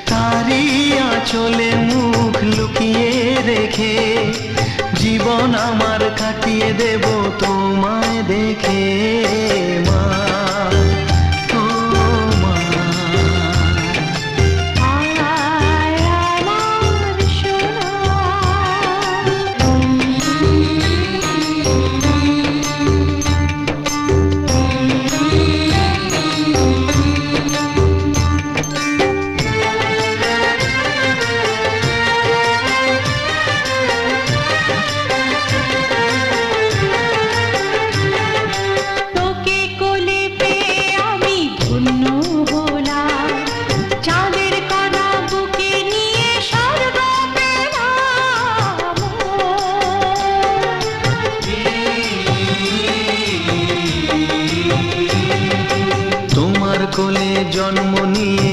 তারি আঁচলে মুখ লুকিয়ে রেখে জীবন আমার কাটিয়ে দেব তোমায় দেখে মা। ও মা, আয় আমার সোনা। তোকে কোলে পেয়ে আমি ধন্য হলাম, চাঁদের কণা বুকে নিয়ে স্বর্গ পেলাম। তোমার কোলে জন্ম নিয়ে